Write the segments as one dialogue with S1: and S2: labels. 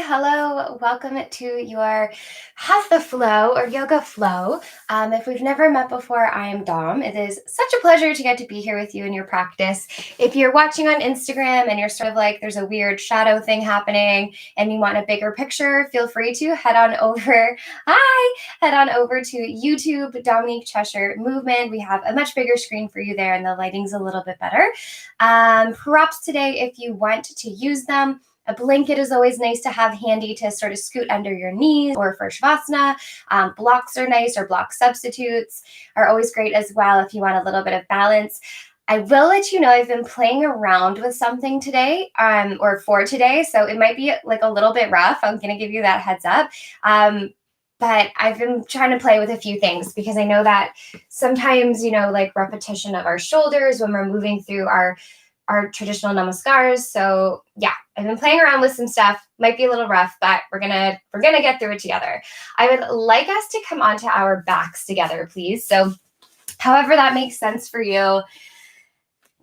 S1: hello. Welcome to your Hatha Flow or Yoga Flow. If we've never met before, I am Dom. It is such a pleasure to get to be here with you in your practice. If you're watching on Instagram and you're sort of like, there's a weird shadow thing happening and you want a bigger picture, feel free to head on over to YouTube, Dominique Cheshire Movement. We have a much bigger screen for you there and the lighting's a little bit better. Props today if you want to use them. A blanket is always nice to have handy to sort of scoot under your knees or for Shavasana. Blocks are nice, or block substitutes are always great as well if you want a little bit of balance. I will let you know I've been playing around with something today or for today, so it might be like a little bit rough. I'm going to give you that heads up. But I've been trying to play with a few things because I know that sometimes, like repetition of our shoulders when we're moving through our traditional Namaskars. So yeah, I've been playing around with some stuff. Might be a little rough, but we're gonna get through it together. I would like us to come onto our backs together, please. So however that makes sense for you,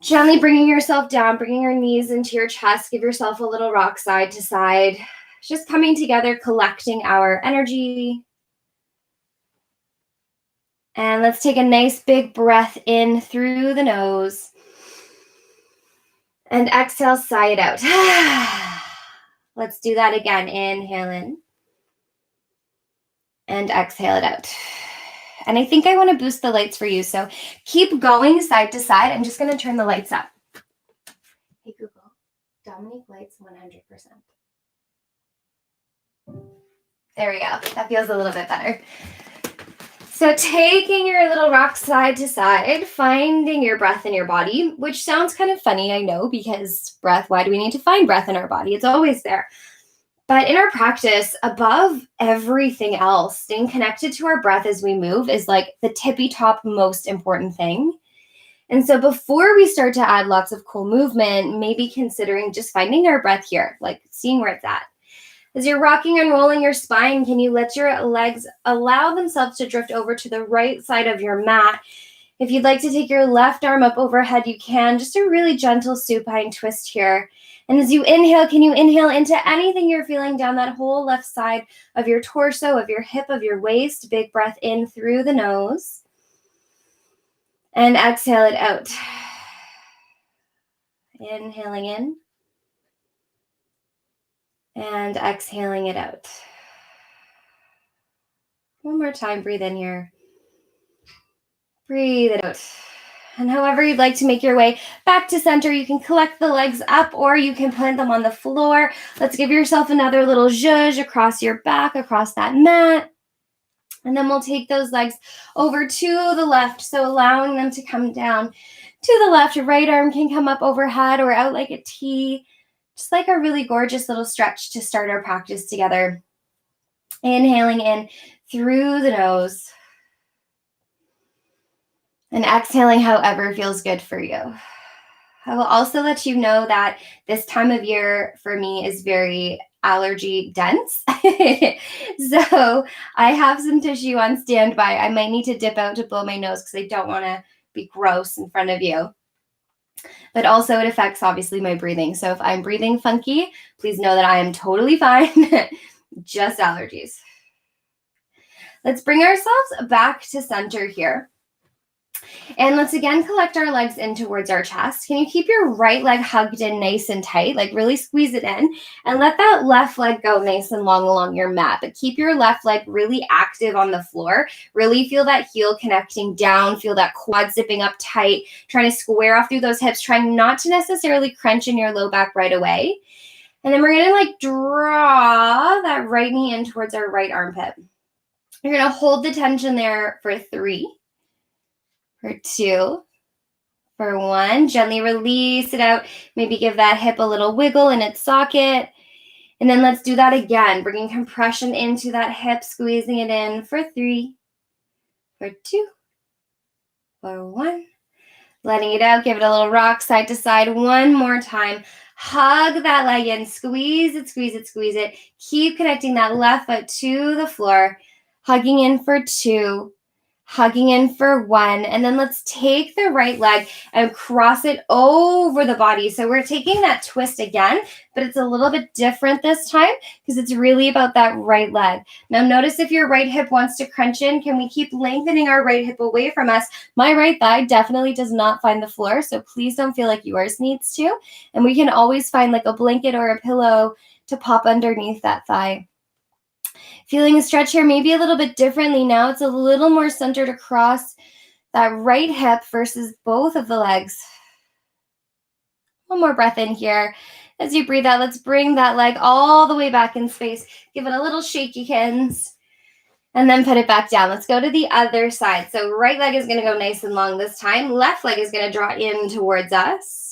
S1: gently bringing yourself down, bringing your knees into your chest, give yourself a little rock side to side, just coming together, collecting our energy. And let's take a nice big breath in through the nose. And exhale, sigh it out. Let's do that again. Inhale in. And exhale it out. And I think I want to boost the lights for you. So keep going side to side. I'm just going to turn the lights up. Hey, Google. Dominique lights 100%. There we go. That feels a little bit better. So taking your little rock side to side, finding your breath in your body, which sounds kind of funny, I know, because breath, why do we need to find breath in our body? It's always there. But in our practice, above everything else, staying connected to our breath as we move is like the tippy top most important thing. And so before we start to add lots of cool movement, maybe considering just finding our breath here, like seeing where it's at. As you're rocking and rolling your spine, can you let your legs allow themselves to drift over to the right side of your mat? If you'd like to take your left arm up overhead, you can. Just a really gentle supine twist here. And as you inhale, can you inhale into anything you're feeling down that whole left side of your torso, of your hip, of your waist? Big breath in through the nose. And exhale it out. Inhaling in. And exhaling it out. One more time, breathe in here. Breathe it out. And however you'd like to make your way back to center, you can collect the legs up or you can plant them on the floor. Let's give yourself another little zhuzh across your back, across that mat. And then we'll take those legs over to the left, so allowing them to come down to the left. Your right arm can come up overhead or out like a T. Just like a really gorgeous little stretch to start our practice together. Inhaling in through the nose. And exhaling however feels good for you. I will also let you know that this time of year for me is very allergy dense. So I have some tissue on standby. I might need to dip out to blow my nose because I don't want to be gross in front of you. But also it affects obviously my breathing. So if I'm breathing funky, please know that I am totally fine. Just allergies. Let's bring ourselves back to center here. And let's again collect our legs in towards our chest. Can you keep your right leg hugged in nice and tight? Like really squeeze it in and let that left leg go nice and long along your mat. But keep your left leg really active on the floor. Really feel that heel connecting down. Feel that quad zipping up tight. Trying to square off through those hips. Trying not to necessarily crunch in your low back right away. And then we're going to draw that right knee in towards our right armpit. You're going to hold the tension there for 3. For 2, for 1, gently release it out. Maybe give that hip a little wiggle in its socket. And then let's do that again, bringing compression into that hip, squeezing it in for 3, for 2, for 1. Letting it out, give it a little rock side to side one more time. Hug that leg in, squeeze it, squeeze it, squeeze it. Keep connecting that left foot to the floor, hugging in for 2. Hugging in for 1, and then let's take the right leg and cross it over the body. So we're taking that twist again, but it's a little bit different this time because it's really about that right leg. Now notice if your right hip wants to crunch in, can we keep lengthening our right hip away from us? My right thigh definitely does not find the floor, so please don't feel like yours needs to. And we can always find like a blanket or a pillow to pop underneath that thigh. Feeling a stretch here maybe a little bit differently now. It's a little more centered across that right hip versus both of the legs. One more breath in here. As you breathe out, let's bring that leg all the way back in space. Give it a little shakykins. And then put it back down. Let's go to the other side. So right leg is going to go nice and long this time. Left leg is going to draw in towards us.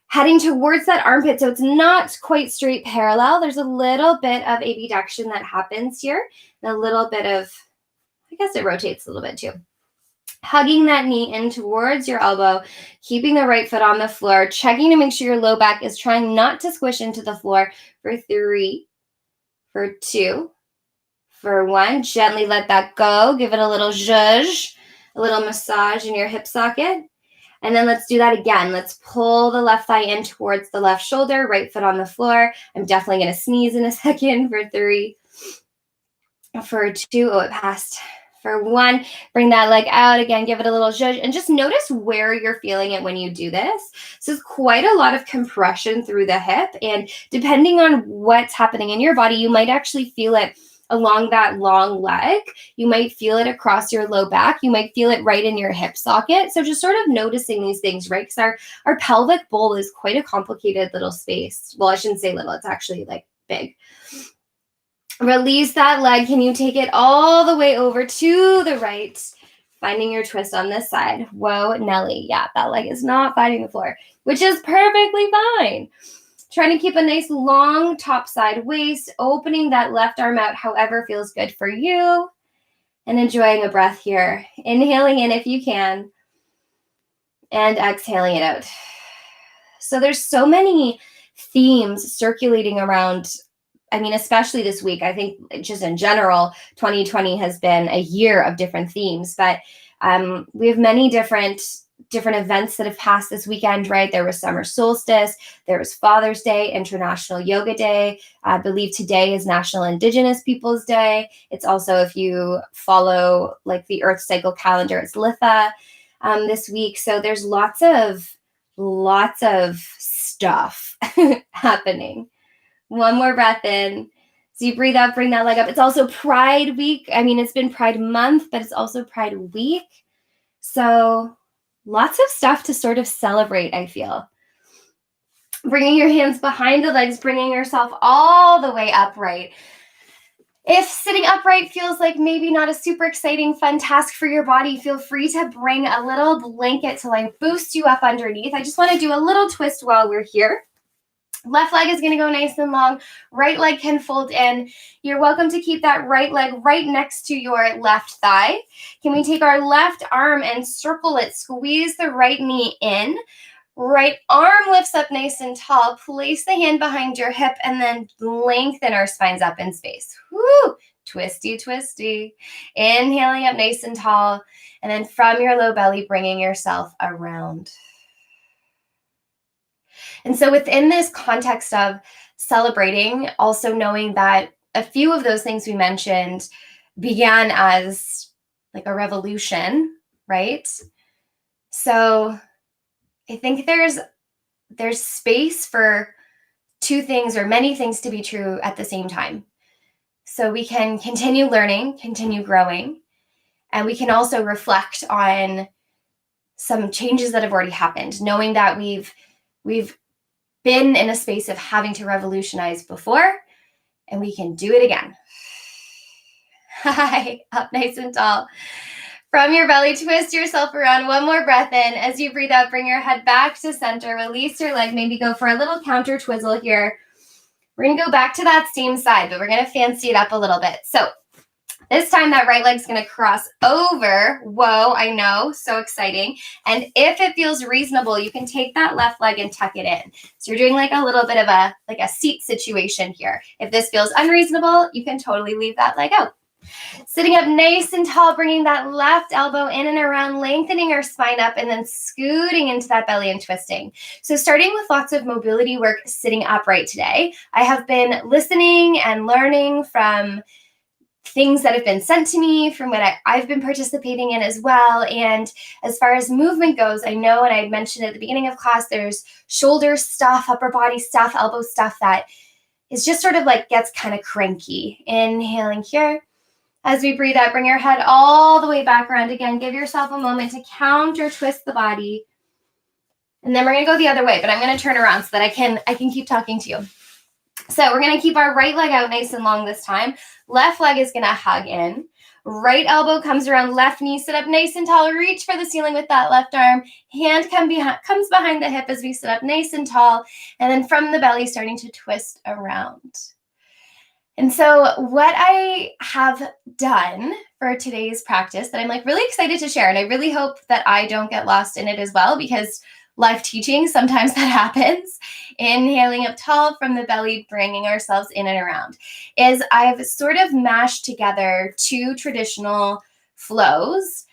S1: Heading towards that armpit, so it's not quite straight parallel. There's a little bit of abduction that happens here, and a little bit of, I guess it rotates a little bit too. Hugging that knee in towards your elbow, keeping the right foot on the floor, checking to make sure your low back is trying not to squish into the floor for 3, for 2, for 1. Gently let that go. Give it a little zhuzh, a little massage in your hip socket. And then let's do that again. Let's pull the left thigh in towards the left shoulder, right foot on the floor. I'm definitely going to sneeze in a second for 3, for 2. Oh, it passed. For 1, bring that leg out again, give it a little zhuzh, and just notice where you're feeling it when you do this. So it's quite a lot of compression through the hip, and depending on what's happening in your body, you might actually feel it along that long leg. You might feel it across your low back. You might feel it right in your hip socket. So just sort of noticing these things, right? Because our pelvic bowl is quite a complicated little space. Well, I shouldn't say little, it's actually like big. Release that leg. Can you take it all the way over to the right? Finding your twist on this side. Whoa, Nelly. Yeah, that leg is not finding the floor, which is perfectly fine. Trying to keep a nice long top side waist, opening that left arm out however feels good for you, and enjoying a breath here. Inhaling in if you can, and exhaling it out. So there's so many themes circulating around, I mean, especially this week. I think just in general, 2020 has been a year of different themes, but we have many different events that have passed this weekend, right? There was summer solstice, there was Father's Day, International Yoga Day. I believe today is National Indigenous Peoples Day. It's also, if you follow like the Earth cycle calendar, it's Litha this week. So there's lots of stuff happening. One more breath in. So you breathe out, bring that leg up. It's also Pride Week. I mean, it's been Pride Month, but it's also Pride Week. So lots of stuff to sort of celebrate, I feel. Bringing your hands behind the legs, bringing yourself all the way upright. If sitting upright feels like maybe not a super exciting, fun task for your body, feel free to bring a little blanket to like boost you up underneath. I just want to do a little twist while we're here. Left leg is going to go nice and long. Right leg can fold in. You're welcome to keep that right leg right next to your left thigh. Can we take our left arm and circle it? Squeeze the right knee in. Right arm lifts up nice and tall. Place the hand behind your hip and then lengthen our spines up in space. Woo! Twisty, twisty. Inhaling up nice and tall. And then from your low belly, bringing yourself around. And so within this context of celebrating, also knowing that a few of those things we mentioned began as like a revolution, right? So I think there's space for two things or many things to be true at the same time. So we can continue learning, continue growing, and we can also reflect on some changes that have already happened, knowing that we've been in a space of having to revolutionize before, and we can do it again. Hi, up nice and tall. From your belly, twist yourself around. One more breath in. As you breathe out, bring your head back to center. Release your leg. Maybe go for a little counter twizzle here. We're going to go back to that same side, but we're going to fancy it up a little bit. So this time that right leg's going to cross over. Whoa, I know, so exciting. And if it feels reasonable, you can take that left leg and tuck it in. So you're doing like a little bit of a seat situation here. If this feels unreasonable, you can totally leave that leg out. Sitting up nice and tall, bringing that left elbow in and around, lengthening our spine up, and then scooting into that belly and twisting. So starting with lots of mobility work sitting upright today. I have been listening and learning from things that have been sent to me, from what I've been participating in as well. And as far as movement goes, I know, and I mentioned at the beginning of class, there's shoulder stuff, upper body stuff, elbow stuff that is just sort of like gets kind of cranky. Inhaling here. As we breathe out, bring your head all the way back around again. Give yourself a moment to counter twist the body. And then we're going to go the other way, but I'm going to turn around so that I can keep talking to you. So we're going to keep our right leg out nice and long this time. Left leg is going to hug in. Right elbow comes around left knee. Sit up nice and tall. Reach for the ceiling with that left arm. Hand comes behind the hip as we sit up nice and tall. And then from the belly, starting to twist around. And so what I have done for today's practice that I'm like really excited to share, and I really hope that I don't get lost in it as well, because live teaching, sometimes that happens. Inhaling up tall from the belly, bringing ourselves in and around, is I've sort of mashed together two traditional flows.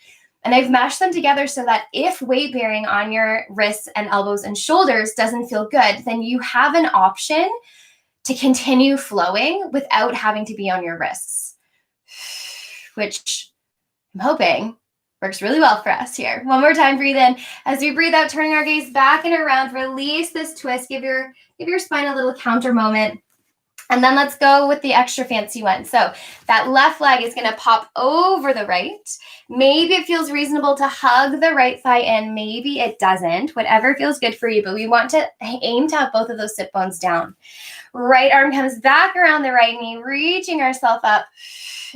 S1: And I've mashed them together so that if weight bearing on your wrists and elbows and shoulders doesn't feel good, then you have an option to continue flowing without having to be on your wrists, which I'm hoping works really well for us here. One more time, breathe in. As we breathe out, turning our gaze back and around, release this twist, give your spine a little counter moment. And then let's go with the extra fancy one. So that left leg is going to pop over the right. Maybe it feels reasonable to hug the right thigh in. Maybe it doesn't. Whatever feels good for you. But we want to aim to have both of those sit bones down. Right arm comes back around the right knee, reaching ourselves up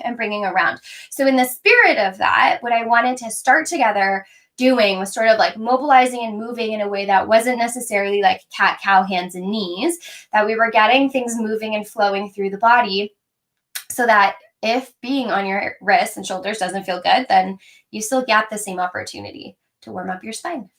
S1: and bringing around. So in the spirit of that, what I wanted to start together doing was sort of like mobilizing and moving in a way that wasn't necessarily like cat, cow, hands and knees, that we were getting things moving and flowing through the body so that if being on your wrists and shoulders doesn't feel good, then you still get the same opportunity to warm up your spine.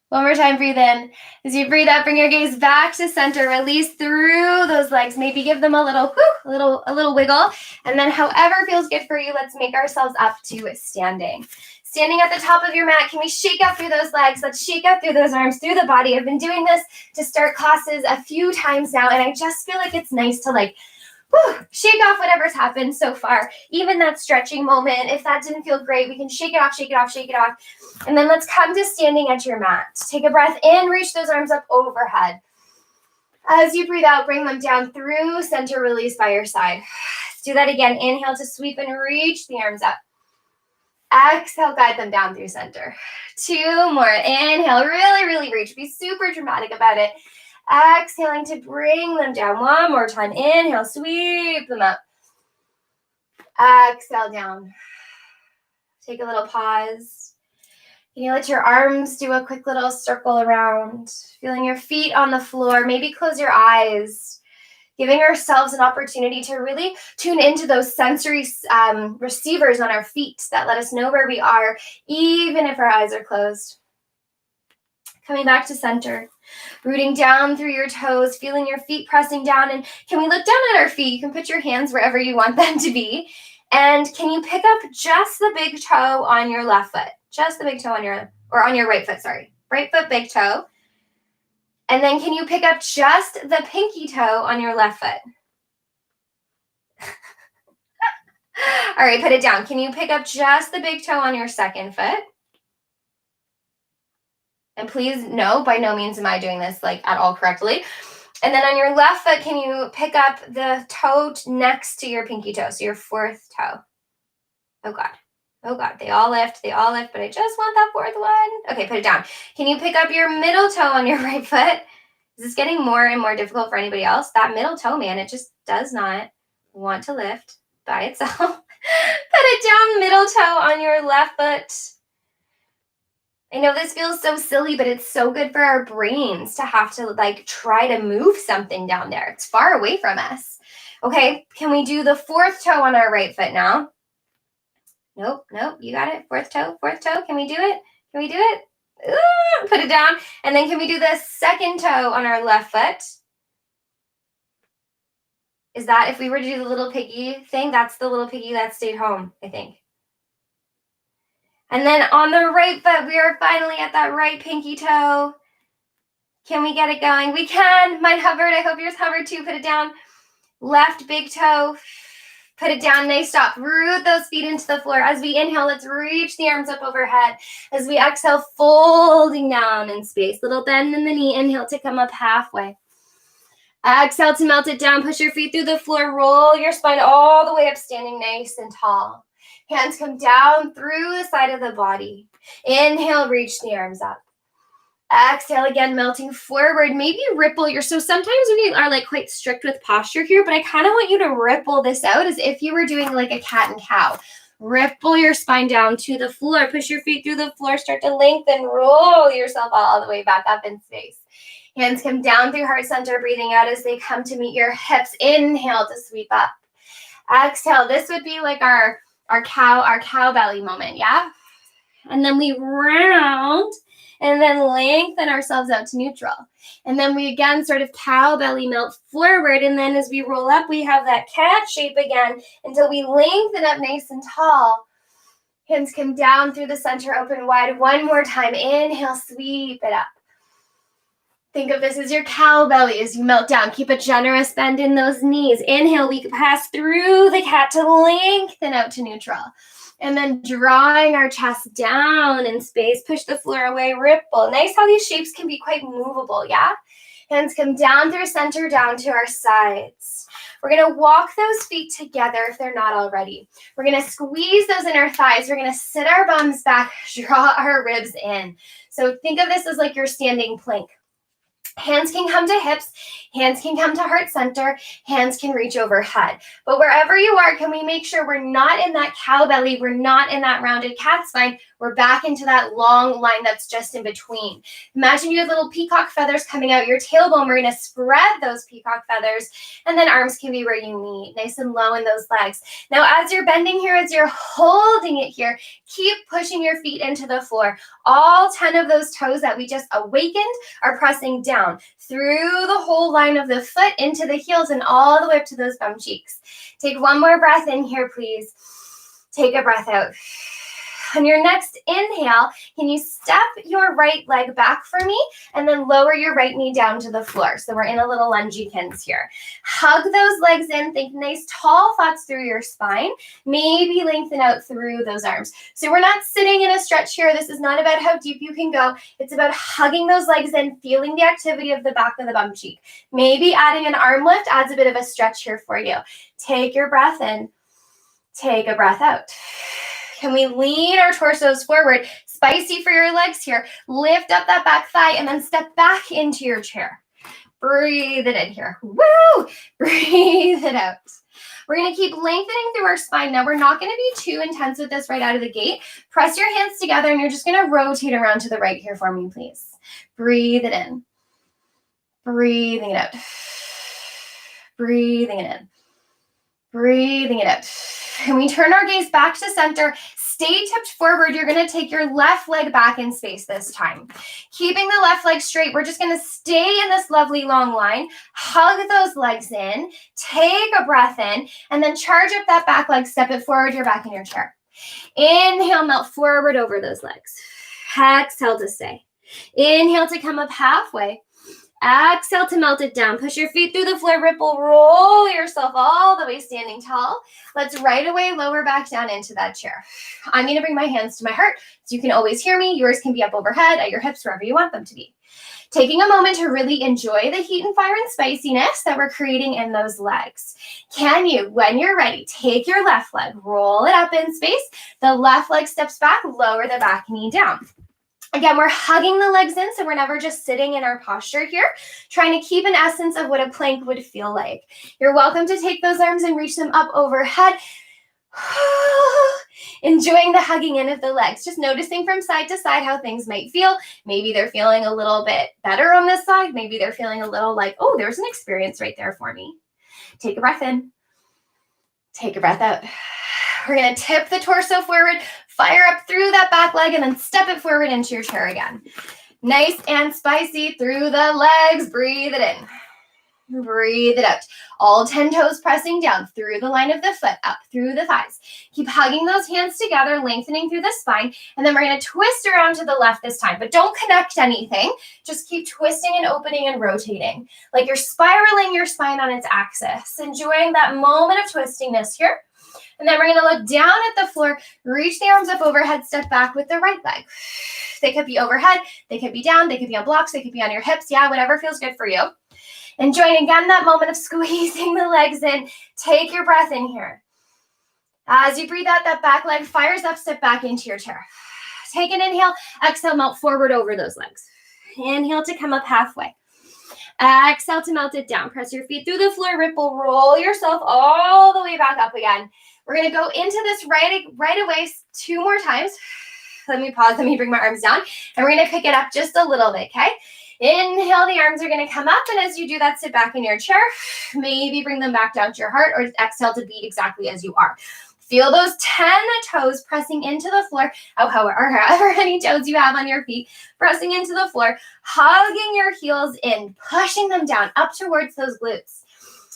S1: One more time, breathe in. As you breathe out, bring your gaze back to center. Release through those legs. Maybe give them a little wiggle. And then however feels good for you, let's make ourselves up to standing. Standing at the top of your mat, can we shake out through those legs? Let's shake out through those arms, through the body. I've been doing this to start classes a few times now, and I just feel like it's nice to shake off whatever's happened so far. Even that stretching moment, if that didn't feel great, we can shake it off, shake it off, shake it off. And then let's come to standing at your mat. Take a breath in, reach those arms up overhead. As you breathe out, bring them down through center, release by your side. Let's do that again. Inhale to sweep and reach the arms up. Exhale, guide them down through center. Two more. Inhale, really, really reach. Be super dramatic about it. Exhaling to bring them down. One more time. Inhale, sweep them up. Exhale down. Take a little pause. Can you let your arms do a quick little circle around? Feeling your feet on the floor. Maybe close your eyes. Giving ourselves an opportunity to really tune into those sensory receivers on our feet that let us know where we are, even if our eyes are closed. Coming back to center. Rooting down through your toes, feeling your feet pressing down. And can we look down at our feet? You can put your hands wherever you want them to be. And can you pick up just the big toe on your left foot? Just the big toe on your right foot, sorry. Right foot, big toe. And then can you pick up just the pinky toe on your left foot? All right, put it down. Can you pick up just the big toe on your second foot? And please, no, by no means am I doing this at all correctly. And then on your left foot, can you pick up the toe next to your pinky toe? So your fourth toe. Oh God, they all lift, but I just want that fourth one. Okay, put it down. Can you pick up your middle toe on your right foot? Is this getting more and more difficult for anybody else? That middle toe, man, it just does not want to lift by itself. Put it down, middle toe on your left foot. I know this feels so silly, but it's so good for our brains to have to try to move something down there. It's far away from us. Okay, can we do the fourth toe on our right foot now? Nope, you got it. Fourth toe. Can we do it? Ooh, put it down. And then can we do the second toe on our left foot? Is that, if we were to do the little piggy thing, that's the little piggy that stayed home, I think. And then on the right foot, we are finally at that right pinky toe. Can we get it going? We can. Mine hovered. I hope yours hovered too. Put it down. Left big toe. Put it down. Nice stop. Root those feet into the floor. As we inhale, let's reach the arms up overhead. As we exhale, folding down in space. Little bend in the knee. Inhale to come up halfway. Exhale to melt it down. Push your feet through the floor. Roll your spine all the way up, standing nice and tall. Hands come down through the side of the body. Inhale, reach the arms up. Exhale again, melting forward. Maybe ripple so sometimes we are like quite strict with posture here, but I kind of want you to ripple this out as if you were doing like a cat and cow. Ripple your spine down to the floor. Push your feet through the floor. Start to lengthen. Roll yourself all the way back up in space. Hands come down through heart center, breathing out as they come to meet your hips. Inhale to sweep up. Exhale. This would be like our cow belly moment, yeah? And then we round and then lengthen ourselves out to neutral. And then we again sort of cow belly melt forward. And then as we roll up, we have that cat shape again until we lengthen up nice and tall. Hands come down through the center, open wide. One more time. Inhale, sweep it up. Think of this as your cow belly as you melt down. Keep a generous bend in those knees. Inhale, we pass through the cat to lengthen out to neutral. And then drawing our chest down in space, push the floor away, ripple. Nice how these shapes can be quite movable, yeah? Hands come down through center, down to our sides. We're gonna walk those feet together if they're not already. We're gonna squeeze those inner thighs. We're gonna sit our bums back, draw our ribs in. So think of this as like your standing plank. Hands can come to hips, hands can come to heart center, hands can reach overhead. But wherever you are, can we make sure we're not in that cow belly, we're not in that rounded cat spine, we're back into that long line that's just in between. Imagine you have little peacock feathers coming out your tailbone. We're going to spread those peacock feathers, and then arms can be where you need, nice and low in those legs. Now, as you're bending here, as you're holding it here, keep pushing your feet into the floor. All 10 of those toes that we just awakened are pressing down through the whole line of the foot into the heels and all the way up to those bum cheeks. Take one more breath in here, please. Take a breath out. On your next inhale, can you step your right leg back for me and then lower your right knee down to the floor? So we're in a little lungekins here. Hug those legs in. Think nice tall thoughts through your spine. Maybe lengthen out through those arms. So we're not sitting in a stretch here. This is not about how deep you can go. It's about hugging those legs in, feeling the activity of the back of the bum cheek. Maybe adding an arm lift adds a bit of a stretch here for you. Take your breath in. Take a breath out. Can we lean our torsos forward? Spicy for your legs here. Lift up that back thigh and then step back into your chair. Breathe it in here. Woo! Breathe it out. We're going to keep lengthening through our spine. Now, we're not going to be too intense with this right out of the gate. Press your hands together and you're just going to rotate around to the right here for me, please. Breathe it in. Breathing it out. Breathing it in. Breathing it out. And we turn our gaze back to center. Stay tipped forward. You're going to take your left leg back in space this time. Keeping the left leg straight, we're just going to stay in this lovely long line. Hug those legs in. Take a breath in. And then charge up that back leg. Step it forward. You're back in your chair. Inhale, melt forward over those legs. Exhale to stay. Inhale to come up halfway. Exhale to melt it down. Push your feet through the floor, ripple, roll yourself all the way standing tall. Let's right away lower back down into that chair. I'm going to bring my hands to my heart so you can always hear me. Yours can be up overhead, at your hips, wherever you want them to be. Taking a moment to really enjoy the heat and fire and spiciness that we're creating in those legs. Can you, when you're ready, take your left leg, roll it up in space. The left leg steps back, lower the back knee down. Again, we're hugging the legs in, so we're never just sitting in our posture here, trying to keep an essence of what a plank would feel like. You're welcome to take those arms and reach them up overhead. Enjoying the hugging in of the legs, just noticing from side to side how things might feel. Maybe they're feeling a little bit better on this side. Maybe they're feeling a little like, oh, there's an experience right there for me. Take a breath in. Take a breath out. We're going to tip the torso forward, fire up through that back leg, and then step it forward into your chair again. Nice and spicy through the legs. Breathe it in. Breathe it out. All 10 toes pressing down through the line of the foot, up through the thighs. Keep hugging those hands together, lengthening through the spine. And then we're going to twist around to the left this time, but don't connect anything. Just keep twisting and opening and rotating. Like you're spiraling your spine on its axis. Enjoying that moment of twistingness here. And then we're going to look down at the floor, reach the arms up overhead, step back with the right leg. They could be overhead, they could be down, they could be on blocks, they could be on your hips. Yeah, whatever feels good for you. Enjoying again that moment of squeezing the legs in. Take your breath in here. As you breathe out, that back leg fires up, step back into your chair. Take an inhale, exhale, melt forward over those legs. Inhale to come up halfway. Exhale to melt it down. Press your feet through the floor, ripple, roll yourself all the way back up again. We're going to go into this right away 2 more times. Let me pause, let me bring my arms down, and we're going to pick it up just a little bit, okay? Inhale, the arms are going to come up, and as you do that, sit back in your chair. Maybe bring them back down to your heart, or exhale to be exactly as you are. Feel those 10 toes pressing into the floor, however many toes you have on your feet, pressing into the floor, hugging your heels in, pushing them down up towards those glutes.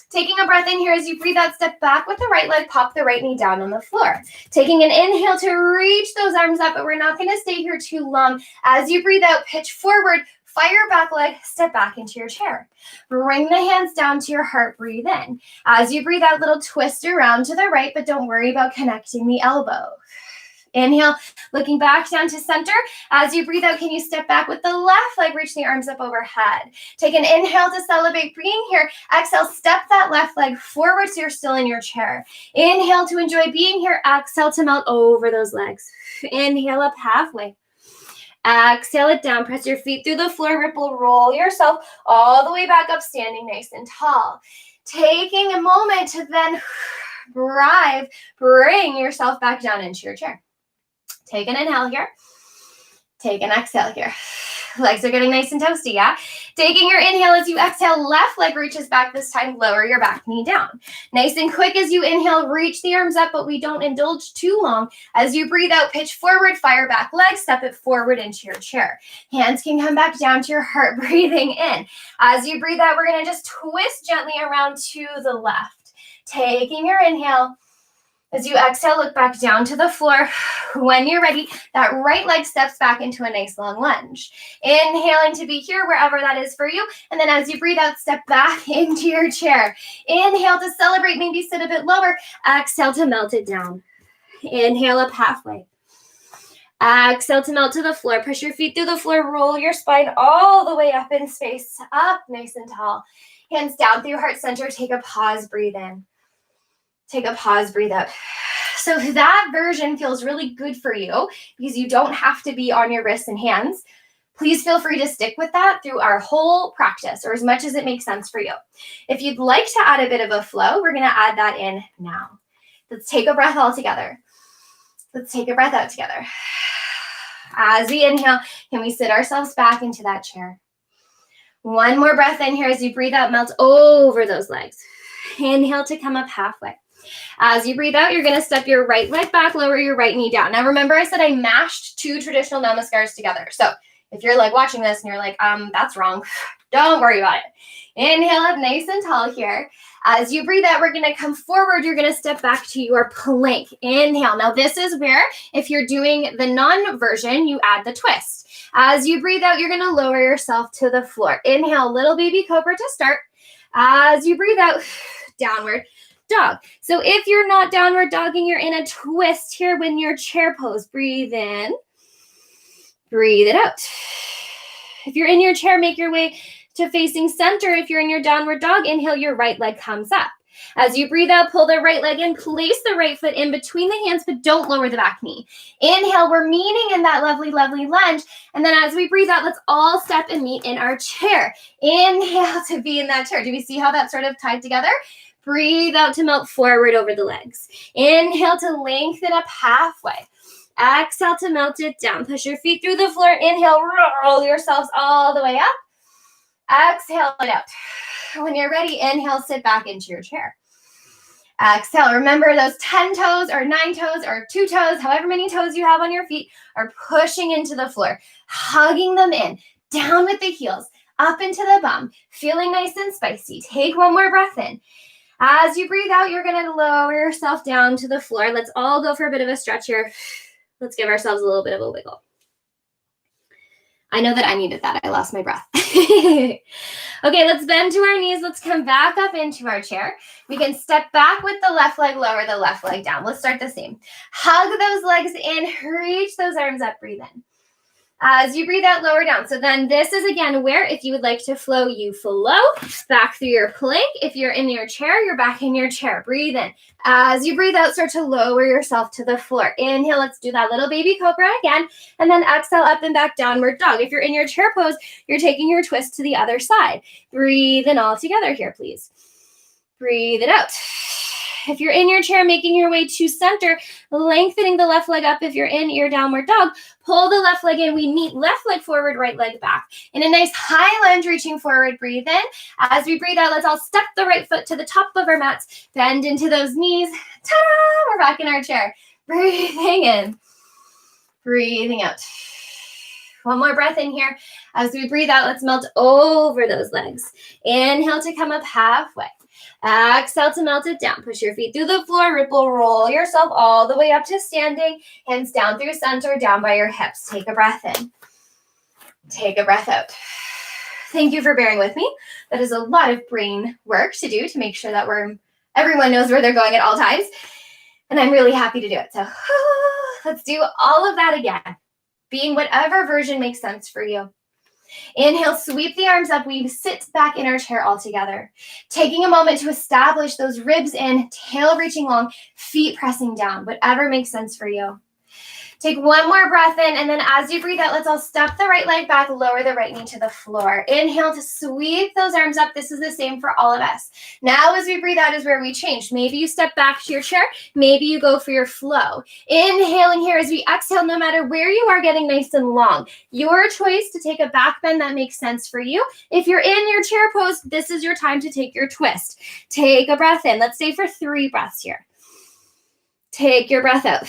S1: Taking a breath in here as you breathe out, step back with the right leg, pop the right knee down on the floor. Taking an inhale to reach those arms up, but we're not going to stay here too long. As you breathe out, pitch forward, fire back leg, step back into your chair. Bring the hands down to your heart, breathe in. As you breathe out, little twist around to the right, but don't worry about connecting the elbow. Inhale, looking back down to center. As you breathe out, can you step back with the left leg, reach the arms up overhead. Take an inhale to celebrate being here. Exhale, step that left leg forward so you're still in your chair. Inhale to enjoy being here. Exhale to melt over those legs. Inhale up halfway. Exhale it down. Press your feet through the floor, ripple, roll yourself all the way back up, standing nice and tall. Taking a moment to then bring yourself back down into your chair. Take an inhale here. Take an exhale here. Legs are getting nice and toasty, yeah? Taking your inhale as you exhale, left leg reaches back this time, lower your back knee down. Nice and quick as you inhale, reach the arms up, but we don't indulge too long. As you breathe out, pitch forward, fire back leg, step it forward into your chair. Hands can come back down to your heart, breathing in. As you breathe out, we're gonna just twist gently around to the left. Taking your inhale. As you exhale, look back down to the floor. When you're ready, that right leg steps back into a nice long lunge. Inhaling to be here wherever that is for you. And then as you breathe out, step back into your chair. Inhale to celebrate, maybe sit a bit lower. Exhale to melt it down. Inhale up halfway. Exhale to melt to the floor. Push your feet through the floor. Roll your spine all the way up in space. Up nice and tall. Hands down through heart center. Take a pause, breathe in. Take a pause, breathe up. So that version feels really good for you because you don't have to be on your wrists and hands. Please feel free to stick with that through our whole practice or as much as it makes sense for you. If you'd like to add a bit of a flow, we're going to add that in now. Let's take a breath all together. Let's take a breath out together. As we inhale, can we sit ourselves back into that chair? One more breath in here as you breathe out, melt over those legs. Inhale to come up halfway. As you breathe out, you're going to step your right leg back, lower your right knee down. Now, remember I said I mashed 2 traditional Namaskars together. So if you're like watching this and you're like, that's wrong, don't worry about it. Inhale up nice and tall here. As you breathe out, we're going to come forward. You're going to step back to your plank. Inhale. Now, this is where if you're doing the nun version, you add the twist. As you breathe out, you're going to lower yourself to the floor. Inhale, little baby cobra to start. As you breathe out, downward dog. So if you're not downward dogging, you're in a twist here when your chair pose. Breathe in, breathe it out. If you're in your chair, make your way to facing center. If you're in your downward dog, inhale, your right leg comes up. As you breathe out, pull the right leg in, place the right foot in between the hands, but don't lower the back knee. Inhale, we're meeting in that lovely, lovely lunge. And then as we breathe out, let's all step and meet in our chair. Inhale to be in that chair. Do we see how that's sort of tied together? Breathe out to melt forward over the legs. Inhale to lengthen up halfway. Exhale to melt it down. Push your feet through the floor. Inhale, roll yourselves all the way up. Exhale it out. When you're ready, inhale, sit back into your chair. Exhale. Remember those 10 toes or 9 toes or 2 toes, however many toes you have on your feet, are pushing into the floor, hugging them in, down with the heels, up into the bum, feeling nice and spicy. Take one more breath in. As you breathe out, you're going to lower yourself down to the floor. Let's all go for a bit of a stretch here. Let's give ourselves a little bit of a wiggle. I know that I needed that. I lost my breath. Okay, let's bend to our knees. Let's come back up into our chair. We can step back with the left leg, lower the left leg down. Let's start the same. Hug those legs in, reach those arms up, breathe in. As you breathe out, lower down. So then this is, again, where if you would like to flow, you flow back through your plank. If you're in your chair, you're back in your chair. Breathe in. As you breathe out, start to lower yourself to the floor. Inhale, let's do that little baby cobra again. And then exhale, up and back, downward dog. If you're in your chair pose, you're taking your twist to the other side. Breathe in all together here, please. Breathe it out. If you're in your chair, making your way to center, lengthening the left leg up. If you're in your downward dog, pull the left leg in. We meet left leg forward, right leg back. In a nice high lunge, reaching forward, breathe in. As we breathe out, let's all step the right foot to the top of our mats. Bend into those knees. Ta-da! We're back in our chair. Breathing in. Breathing out. One more breath in here. As we breathe out, let's melt over those legs. Inhale to come up halfway. Exhale to melt it down. Push your feet through the floor. Ripple, roll yourself all the way up to standing. Hands down through center, down by your hips. Take a breath in. Take a breath out. Thank you for bearing with me. That is a lot of brain work to do to make sure that everyone knows where they're going at all times. And I'm really happy to do it. So let's do all of that again. Being whatever version makes sense for you. Inhale, sweep the arms up. We sit back in our chair all together. Taking a moment to establish those ribs in, tail reaching long, feet pressing down, whatever makes sense for you. Take one more breath in, and then as you breathe out, let's all step the right leg back, lower the right knee to the floor. Inhale to sweep those arms up. This is the same for all of us. Now as we breathe out is where we change. Maybe you step back to your chair. Maybe you go for your flow. Inhaling here as we exhale, no matter where you are, getting nice and long. Your choice to take a back bend that makes sense for you. If you're in your chair pose, this is your time to take your twist. Take a breath in. Let's stay for 3 breaths here. Take your breath out.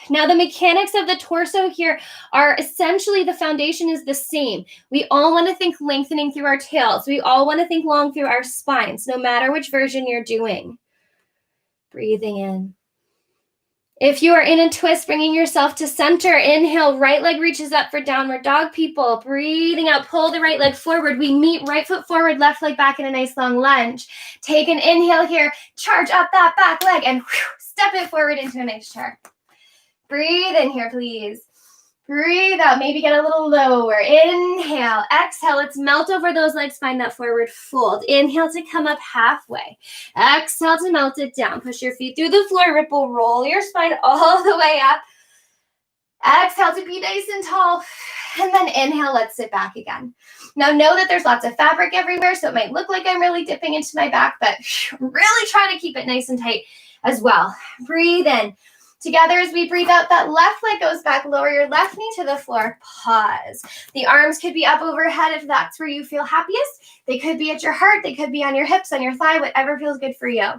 S1: Now, the mechanics of the torso here are essentially the foundation is the same. We all want to think lengthening through our tails. We all want to think long through our spines, no matter which version you're doing. Breathing in. If you are in a twist, bringing yourself to center, inhale, right leg reaches up for downward dog, people. Breathing out, pull the right leg forward. We meet right foot forward, left leg back in a nice long lunge. Take an inhale here, charge up that back leg, and step it forward into a nice chair. Breathe in here, please. Breathe out. Maybe get a little lower. Inhale. Exhale. Let's melt over those legs. Find that forward fold. Inhale to come up halfway. Exhale to melt it down. Push your feet through the floor. Ripple. Roll your spine all the way up. Exhale to be nice and tall. And then inhale. Let's sit back again. Now know that there's lots of fabric everywhere, so it might look like I'm really dipping into my back, but really trying to keep it nice and tight as well. Breathe in. Together as we breathe out, that left leg goes back. Lower your left knee to the floor. Pause. The arms could be up overhead if that's where you feel happiest. They could be at your heart. They could be on your hips, on your thigh, whatever feels good for you.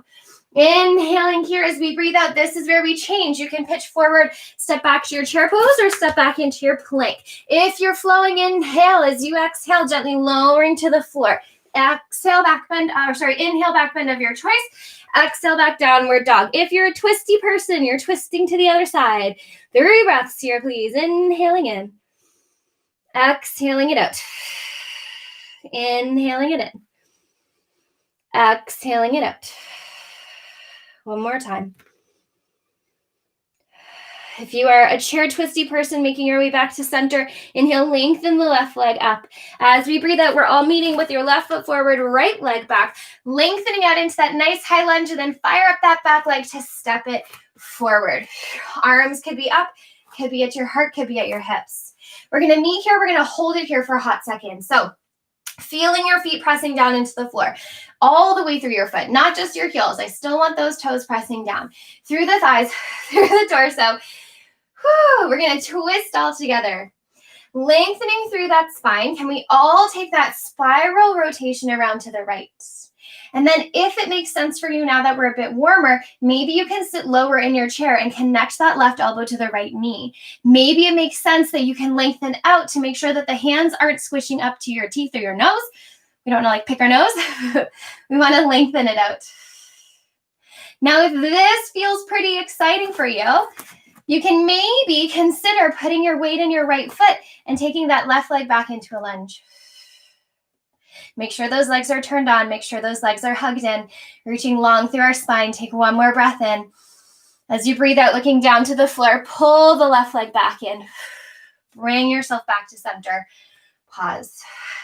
S1: Inhaling here as we breathe out. This is where we change. You can pitch forward, step back to your chair pose, or step back into your plank. If you're flowing, inhale as you exhale, gently lowering to the floor. Exhale, back bend, inhale, back bend of your choice. Exhale, back downward dog. If you're a twisty person, you're twisting to the other side. 3 breaths here, please. Inhaling in. Exhaling it out. Inhaling it in. Exhaling it out. One more time. If you are a chair twisty person making your way back to center, inhale, lengthen the left leg up. As we breathe out, we're all meeting with your left foot forward, right leg back, lengthening out into that nice high lunge, and then fire up that back leg to step it forward. Arms could be up, could be at your heart, could be at your hips. We're going to meet here. We're going to hold it here for a hot second. So feeling your feet pressing down into the floor all the way through your foot, not just your heels. I still want those toes pressing down through the thighs, through the torso. We're going to twist all together. Lengthening through that spine. Can we all take that spiral rotation around to the right? And then if it makes sense for you now that we're a bit warmer, maybe you can sit lower in your chair and connect that left elbow to the right knee. Maybe it makes sense that you can lengthen out to make sure that the hands aren't squishing up to your teeth or your nose. We don't want to like pick our nose. We want to lengthen it out. Now, if this feels pretty exciting for you, you can maybe consider putting your weight in your right foot and taking that left leg back into a lunge. Make sure those legs are turned on. Make sure those legs are hugged in, reaching long through our spine. Take one more breath in. As you breathe out, looking down to the floor, pull the left leg back in. Bring yourself back to center. Pause.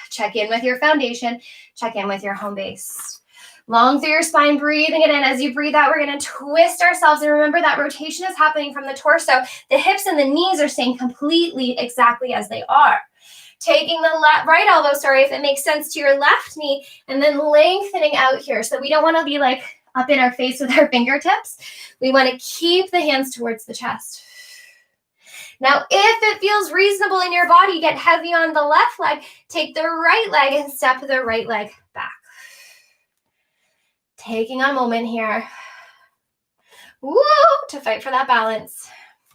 S1: Check in with your foundation. Check in with your home base. Long through your spine, breathing it in. As you breathe out, we're going to twist ourselves. And remember that rotation is happening from the torso. The hips and the knees are staying completely exactly as they are. Taking the right elbow, if it makes sense, to your left knee, and then lengthening out here. So we don't want to be like up in our face with our fingertips. We want to keep the hands towards the chest. Now, if it feels reasonable in your body, get heavy on the left leg, take the right leg and step the right leg back. Taking a moment here. Woo, to fight for that balance.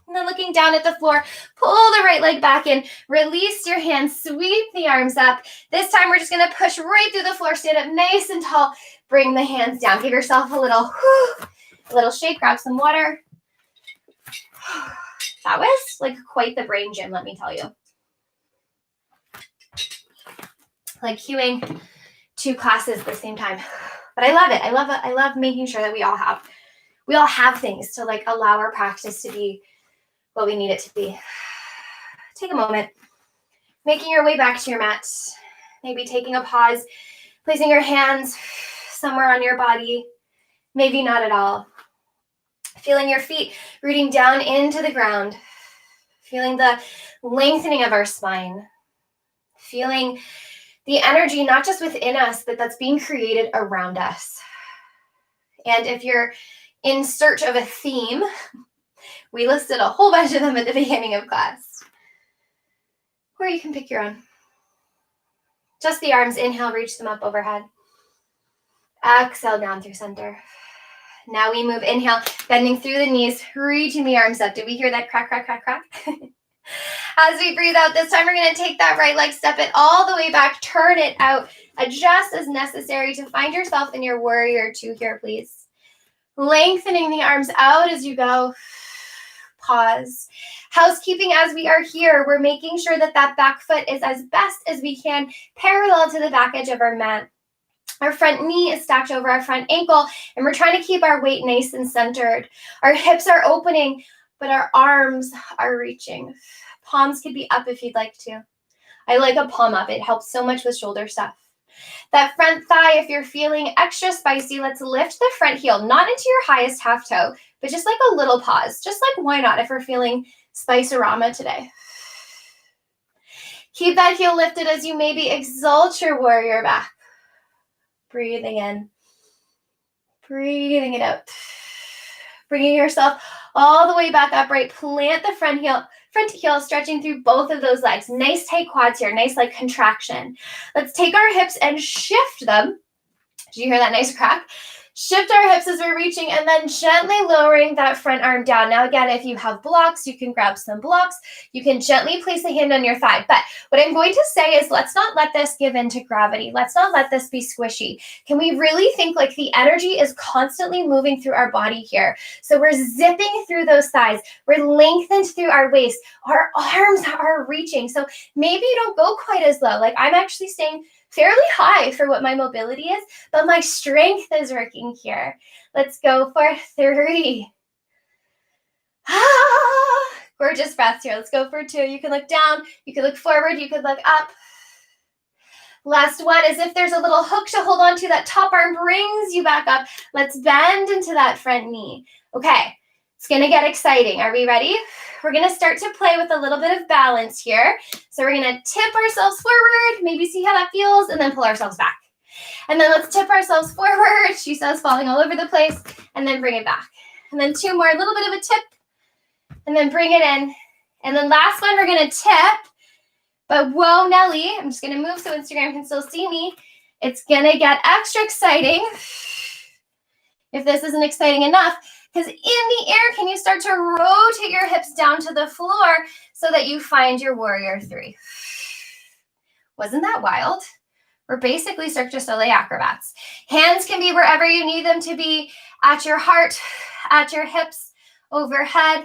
S1: And then looking down at the floor, pull the right leg back in, release your hands, sweep the arms up. This time we're just going to push right through the floor, stand up nice and tall, bring the hands down. Give yourself a little shake, grab some water. That was like quite the brain gym, let me tell you. Like cueing 2 classes at the same time. But I love it. I love making sure that we all have things to like allow our practice to be what we need it to be. Take a moment, making your way back to your mat, maybe taking a pause, placing your hands somewhere on your body, maybe not at all. Feeling your feet rooting down into the ground, feeling the lengthening of our spine, feeling the energy not just within us, but that's being created around us. And if you're in search of a theme, we listed a whole bunch of them at the beginning of class. Or you can pick your own. Just the arms, inhale, reach them up overhead. Exhale down through center. Now we move, inhale, bending through the knees, reaching the arms up. Did we hear that crack, crack, crack, crack? As we breathe out, this time we're going to take that right leg, step it all the way back, turn it out. Adjust as necessary to find yourself in your warrior 2 here, please. Lengthening the arms out as you go. Pause. Housekeeping as we are here. We're making sure that that back foot is as best as we can, parallel to the back edge of our mat. Our front knee is stacked over our front ankle, and we're trying to keep our weight nice and centered. Our hips are opening, but our arms are reaching. Palms could be up if you'd like to. I like a palm up. It helps so much with shoulder stuff. That front thigh, if you're feeling extra spicy, let's lift the front heel, not into your highest half toe, but just like a little pause. Just like why not if we're feeling spice-arama today. Keep that heel lifted as you maybe exalt your warrior back. Breathing in. Breathing it out. Bringing yourself all the way back upright. Plant the front heel, stretching through both of those legs. Nice tight quads here. Nice like contraction. Let's take our hips and shift them. Did you hear that nice crack? Shift our hips as we're reaching and then gently lowering that front arm down. Now, again, if you have blocks, you can grab some blocks. You can gently place a hand on your thigh. But what I'm going to say is let's not let this give in to gravity. Let's not let this be squishy. Can we really think like the energy is constantly moving through our body here? So we're zipping through those thighs. We're lengthened through our waist. Our arms are reaching. So maybe you don't go quite as low. Like I'm actually staying fairly high for what my mobility is, but my strength is working here. Let's go for 3. Gorgeous breaths here. Let's go for 2. You can look down, you can look forward, you can look up. Last one is if there's a little hook to hold on to, that top arm brings you back up. Let's bend into that front knee. Okay, it's going to get exciting. Are we ready? We're going to start to play with a little bit of balance here. So we're going to tip ourselves forward, maybe see how that feels, and then pull ourselves back. And then let's tip ourselves forward. She says falling all over the place, and then bring it back. And then 2 more, a little bit of a tip, and then bring it in. And then last one, we're going to tip, but whoa, Nelly, I'm just going to move so Instagram can still see me. It's gonna get extra exciting if this isn't exciting enough, because in the air, can you start to rotate your hips down to the floor so that you find your warrior three? Wasn't that wild? We're basically Cirque du Soleil acrobats. Hands can be wherever you need them to be, at your heart, at your hips, overhead.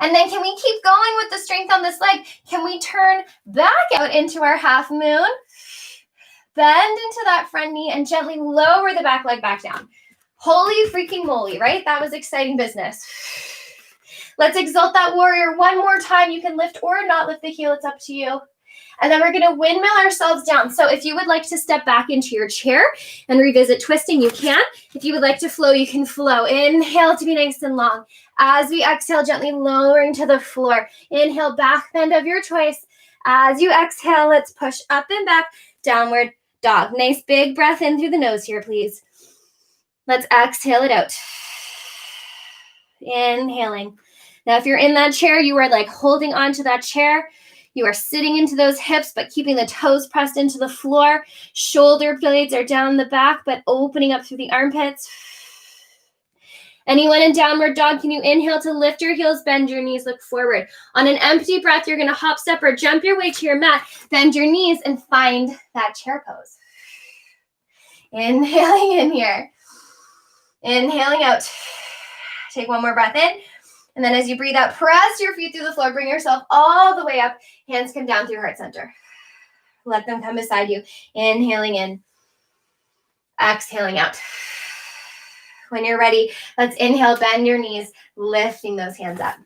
S1: And then can we keep going with the strength on this leg? Can we turn back out into our half moon? Bend into that front knee and gently lower the back leg back down. Holy freaking moly, right? That was exciting business. Let's exalt that warrior one more time. You can lift or not lift the heel. It's up to you. And then we're going to windmill ourselves down. So if you would like to step back into your chair and revisit twisting, you can. If you would like to flow, you can flow. Inhale to be nice and long. As we exhale, gently lowering to the floor. Inhale, back bend of your choice. As you exhale, let's push up and back, downward dog. Nice big breath in through the nose here, please. Let's exhale it out. Inhaling. Now, if you're in that chair, you are like holding on to that chair. You are sitting into those hips, but keeping the toes pressed into the floor. Shoulder blades are down the back, but opening up through the armpits. Anyone in downward dog, can you inhale to lift your heels, bend your knees, look forward. On an empty breath, you're going to hop, step, or jump your way to your mat. Bend your knees and find that chair pose. Inhaling in here. Inhaling out. Take one more breath in. And then as you breathe out, press your feet through the floor. Bring yourself all the way up. Hands come down through heart center. Let them come beside you. Inhaling in. Exhaling out. When you're ready, let's inhale, bend your knees, lifting those hands up.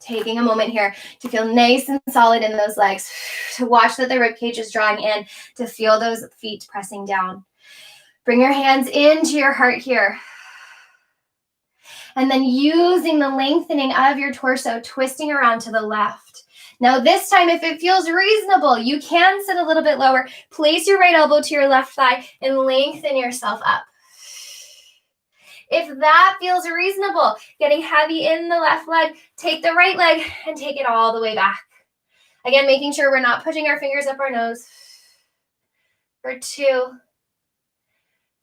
S1: Taking a moment here to feel nice and solid in those legs, to watch that the rib cage is drawing in, to feel those feet pressing down. Bring your hands into your heart here. And then using the lengthening of your torso, twisting around to the left. Now this time, if it feels reasonable, you can sit a little bit lower. Place your right elbow to your left thigh and lengthen yourself up. If that feels reasonable, getting heavy in the left leg, take the right leg and take it all the way back. Again, making sure we're not pushing our fingers up our nose. For 2.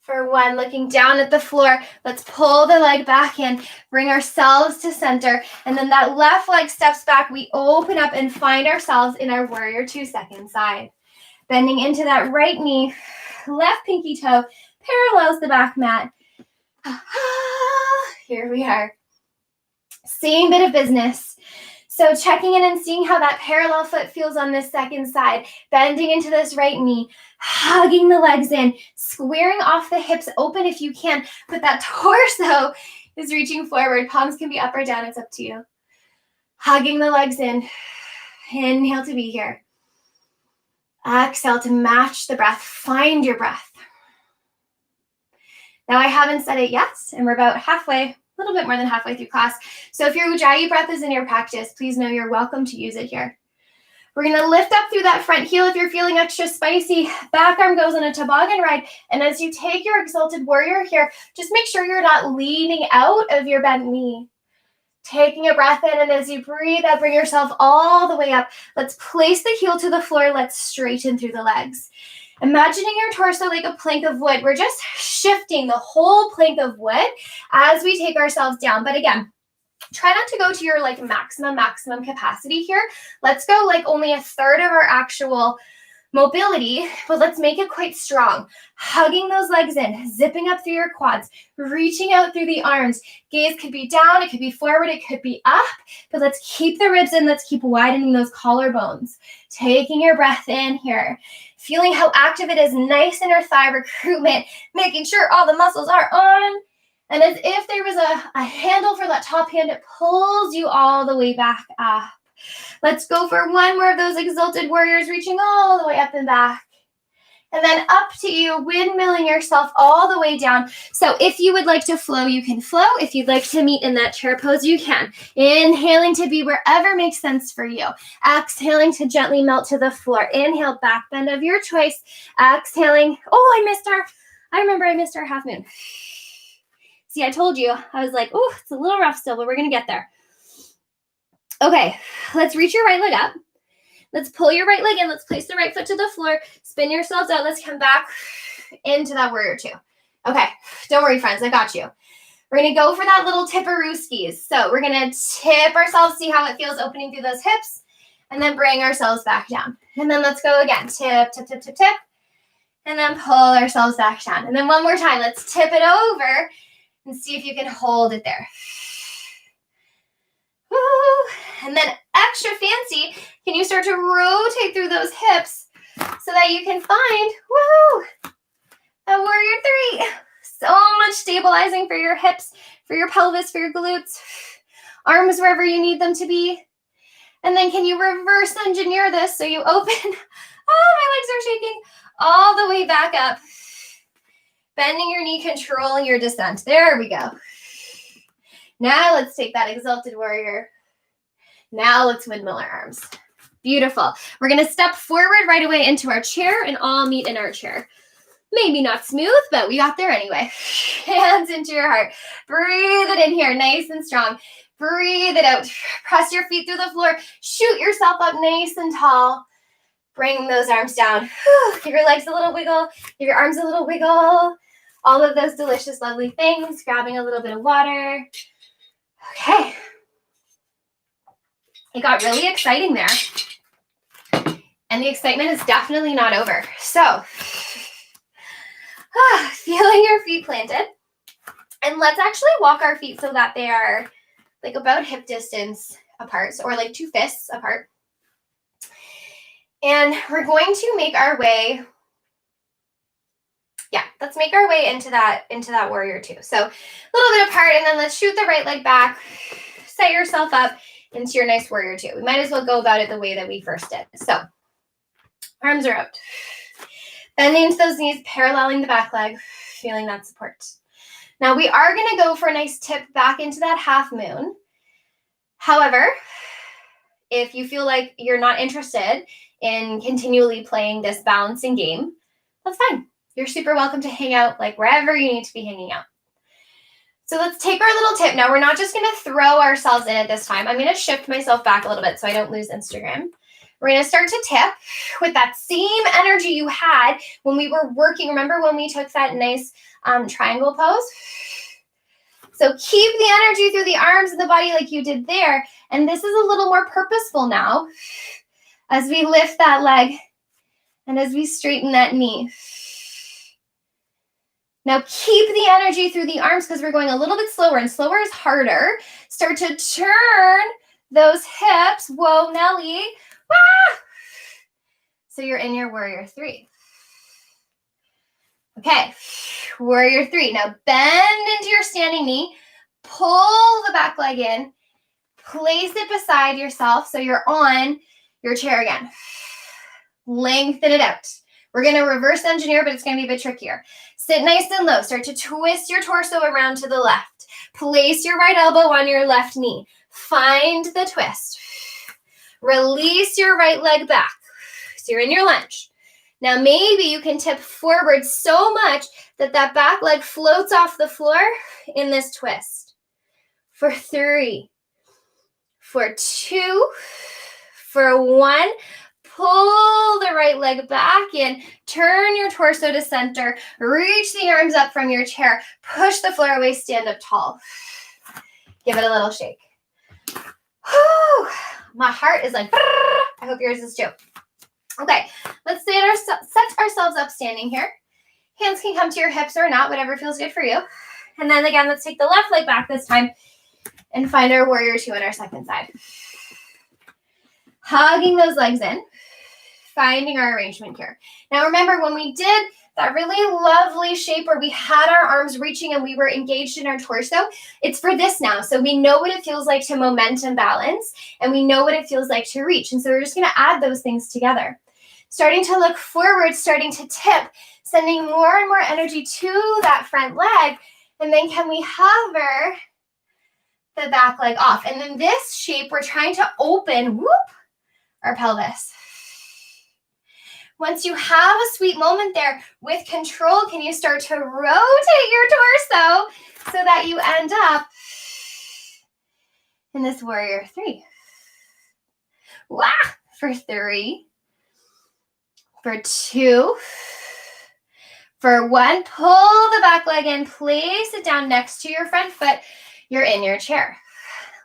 S1: For 1, looking down at the floor, let's pull the leg back in, bring ourselves to center, and then that left leg steps back. We open up and find ourselves in our warrior 2 second side. Bending into that right knee, left pinky toe parallels the back mat. Here we are. Same bit of business. So checking in and seeing how that parallel foot feels on this second side. Bending into this right knee, hugging the legs in, squaring off the hips open if you can, but that torso is reaching forward. Palms can be up or down, it's up to you. Hugging the legs in. Inhale to be here. Exhale to match the breath. Find your breath. Now I haven't said it yet, and we're about halfway, a little bit more than halfway through class. So if your Ujjayi breath is in your practice, please know you're welcome to use it here. We're going to lift up through that front heel if you're feeling extra spicy. Back arm goes on a toboggan ride. And as you take your exalted warrior here, just make sure you're not leaning out of your bent knee. Taking a breath in, and as you breathe out, bring yourself all the way up. Let's place the heel to the floor. Let's straighten through the legs. Imagining your torso like a plank of wood. We're just shifting the whole plank of wood as we take ourselves down. But again, try not to go to your like maximum capacity here. Let's go like only a third of our actual mobility, but let's make it quite strong. Hugging those legs in, zipping up through your quads, reaching out through the arms. Gaze could be down, it could be forward, it could be up, but let's keep the ribs in. Let's keep widening those collarbones. Taking your breath in here. Feeling how active it is, nice inner thigh recruitment, making sure all the muscles are on. And as if there was a handle for that top hand, it pulls you all the way back up. Let's go for one more of those exalted warriors, reaching all the way up and back. And then up to you, windmilling yourself all the way down. So if you would like to flow, you can flow. If you'd like to meet in that chair pose, you can. Inhaling to be wherever makes sense for you. Exhaling to gently melt to the floor. Inhale, back bend of your choice. Exhaling. Oh, I remember I missed our half moon. See, I told you. I was like, oh, it's a little rough still, but we're going to get there. Okay, let's reach your right leg up. Let's pull your right leg in. Let's place the right foot to the floor. Spin yourselves out. Let's come back into that warrior two. Okay, don't worry, friends. I got you. We're going to go for that little tipperooskies. So we're going to tip ourselves, see how it feels opening through those hips, and then bring ourselves back down. And then let's go again. Tip, tip, tip, tip, tip. And then pull ourselves back down. And then one more time. Let's tip it over and see if you can hold it there. Woo. And then extra fancy, can you start to rotate through those hips so that you can find, woo, a warrior three. So much stabilizing for your hips, for your pelvis, for your glutes, arms wherever you need them to be. And then can you reverse engineer this so you open, oh, my legs are shaking, all the way back up. Bending your knee, controlling your descent. There we go. Now let's take that exalted warrior. Now let's windmill our arms. Beautiful. We're going to step forward right away into our chair and all meet in our chair. Maybe not smooth, but we got there anyway. Hands into your heart. Breathe it in here, nice and strong. Breathe it out. Press your feet through the floor. Shoot yourself up nice and tall. Bring those arms down. Give your legs a little wiggle. Give your arms a little wiggle. All of those delicious, lovely things. Grabbing a little bit of water. Okay. It got really exciting there. And the excitement is definitely not over. So, feeling your feet planted. And let's actually walk our feet so that they are like about hip distance apart, or like 2 fists apart. And we're going to make our way, let's make our way into that warrior two. So a little bit apart, and then let's shoot the right leg back, set yourself up into your nice warrior two. We might as well go about it the way that we first did. So arms are out. Bending into those knees, paralleling the back leg, feeling that support. Now we are going to go for a nice tip back into that half moon. However, if you feel like you're not interested in continually playing this balancing game, that's fine. You're super welcome to hang out like wherever you need to be hanging out. So let's take our little tip. Now we're not just going to throw ourselves in at this time. I'm going to shift myself back a little bit so I don't lose Instagram. We're going to start to tip with that same energy you had when we were working. Remember when we took that nice triangle pose? So keep the energy through the arms and the body like you did there. And this is a little more purposeful now as we lift that leg and as we straighten that knee. Now keep the energy through the arms because we're going a little bit slower, and slower is harder. Start to turn those hips. Whoa, Nelly. Ah! So you're in your warrior three. Okay, warrior three. Now bend into your standing knee. Pull the back leg in. Place it beside yourself so you're on your chair again. Lengthen it out. We're going to reverse engineer, but it's going to be a bit trickier. Sit nice and low. Start to twist your torso around to the left. Place your right elbow on your left knee. Find the twist. Release your right leg back. So you're in your lunge. Now maybe you can tip forward so much that that back leg floats off the floor in this twist. For 3, for 2, for 1. Pull the right leg back in. Turn your torso to center. Reach the arms up from your chair. Push the floor away. Stand up tall. Give it a little shake. Whew. My heart is like, I hope yours is too. Okay, let's set ourselves up standing here. Hands can come to your hips or not, whatever feels good for you. And then again, let's take the left leg back this time and find our warrior two on our second side. Hugging those legs in, finding our arrangement here. Now remember when we did that really lovely shape where we had our arms reaching and we were engaged in our torso, it's for this now. So we know what it feels like to momentum balance, and we know what it feels like to reach. And so we're just going to add those things together. Starting to look forward, starting to tip, sending more and more energy to that front leg. And then can we hover the back leg off? And in this shape, we're trying to open, our pelvis. Once you have a sweet moment there with control, can you start to rotate your torso so that you end up in this warrior three? Wow, for 3, for 2, for 1. Pull the back leg in, place it down next to your front foot. You're in your chair.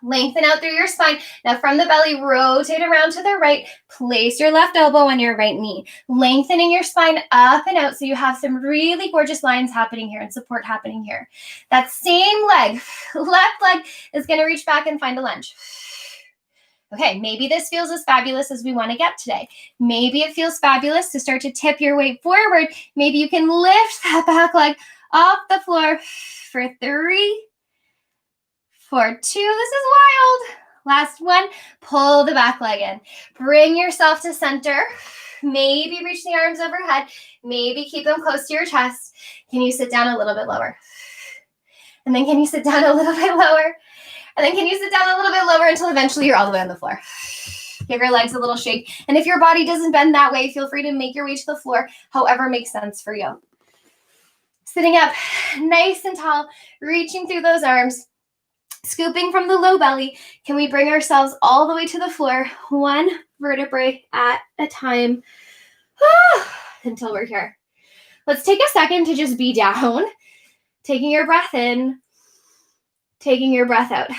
S1: Lengthen out through your spine. Now from the belly, rotate around to the right. Place your left elbow on your right knee. Lengthening your spine up and out so you have some really gorgeous lines happening here and support happening here. That same leg, left leg, is going to reach back and find a lunge. Okay, maybe this feels as fabulous as we want to get today. Maybe it feels fabulous to start to tip your weight forward. Maybe you can lift that back leg off the floor for 3, for 2. This is wild. Last 1. Pull the back leg in. Bring yourself to center. Maybe reach the arms overhead. Maybe keep them close to your chest. Can you sit down a little bit lower? And then can you sit down a little bit lower? And then can you sit down a little bit lower until eventually you're all the way on the floor. Give your legs a little shake. And if your body doesn't bend that way, feel free to make your way to the floor, however makes sense for you. Sitting up nice and tall, reaching through those arms. Scooping from the low belly, can we bring ourselves all the way to the floor, 1 vertebrae at a time, until we're here. Let's take a second to just be down, taking your breath in, taking your breath out.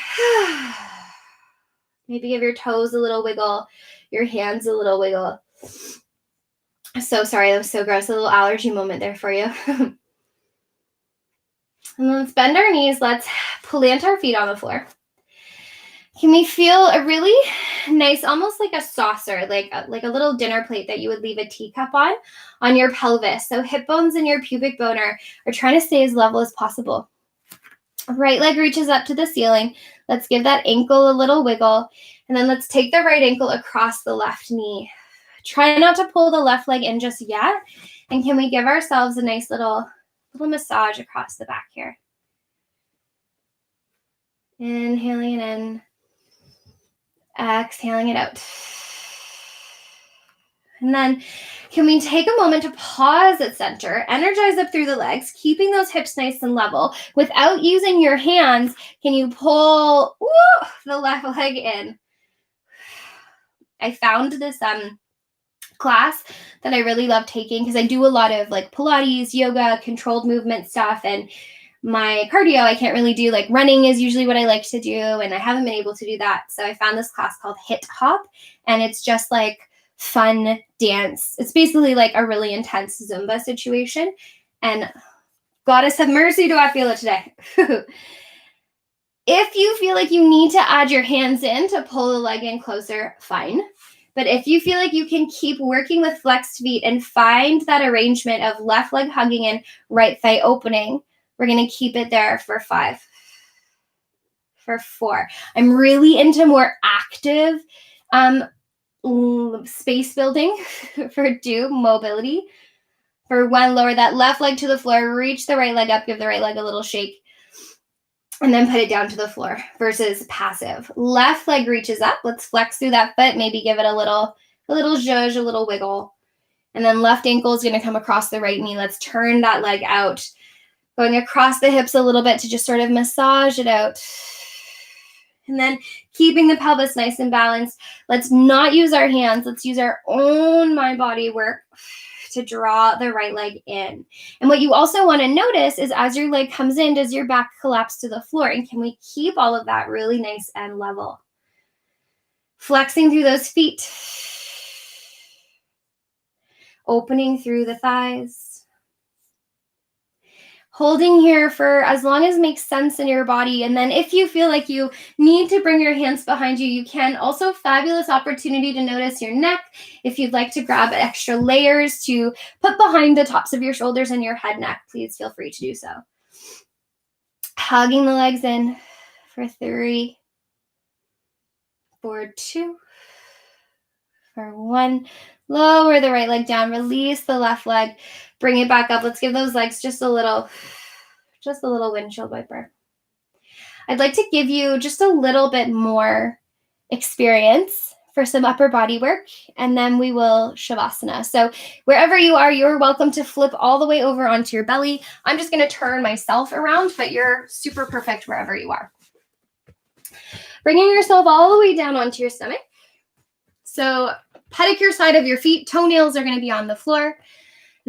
S1: Maybe give your toes a little wiggle, your hands a little wiggle. I'm so sorry, that was so gross, a little allergy moment there for you. And let's bend our knees. Let's plant our feet on the floor. Can we feel a really nice, almost like a saucer, like a little dinner plate that you would leave a teacup on your pelvis. So hip bones and your pubic bone are trying to stay as level as possible. Right leg reaches up to the ceiling. Let's give that ankle a little wiggle. And then let's take the right ankle across the left knee. Try not to pull the left leg in just yet. And can we give ourselves a nice little massage across the back here. Inhaling it in, exhaling it out. And then can we take a moment to pause at center, energize up through the legs, keeping those hips nice and level. Without using your hands, can you pull the left leg in? I found this class that I really love taking because I do a lot of like Pilates, yoga, controlled movement stuff, and my cardio I can't really do. Like running is usually what I like to do, and I haven't been able to do that. So I found this class called Hit Hop, and it's just like fun dance. It's basically like a really intense Zumba situation, and Goddess have mercy, do I feel it today? If you feel like you need to add your hands in to pull the leg in closer, fine. But if you feel like you can keep working with flexed feet and find that arrangement of left leg hugging in, right thigh opening, we're going to keep it there for 5, for 4. I'm really into more active space building for 2, mobility. For 1, lower that left leg to the floor, reach the right leg up, give the right leg a little shake, and then put it down to the floor versus passive. Left leg reaches up. Let's flex through that foot. Maybe give it a little zhuzh, a little wiggle. And then left ankle is going to come across the right knee. Let's turn that leg out. Going across the hips a little bit to just sort of massage it out. And then keeping the pelvis nice and balanced. Let's not use our hands. Let's use our own mind body work to draw the right leg in. And what you also want to notice is as your leg comes in, does your back collapse to the floor? And can we keep all of that really nice and level? Flexing through those feet. Opening through the thighs. Holding here for as long as makes sense in your body. And then if you feel like you need to bring your hands behind you, you can. Also, fabulous opportunity to notice your neck. If you'd like to grab extra layers to put behind the tops of your shoulders and your head neck, please feel free to do so. Hugging the legs in for 3, for 2, for 1. Lower the right leg down, release the left leg, bring it back up. Let's give those legs just a little windshield wiper. I'd like to give you just a little bit more experience for some upper body work, and then we will Shavasana. So wherever you are, you're welcome to flip all the way over onto your belly. I'm just going to turn myself around, but you're super perfect wherever you are. Bringing yourself all the way down onto your stomach. So pedicure side of your feet. Toenails are going to be on the floor.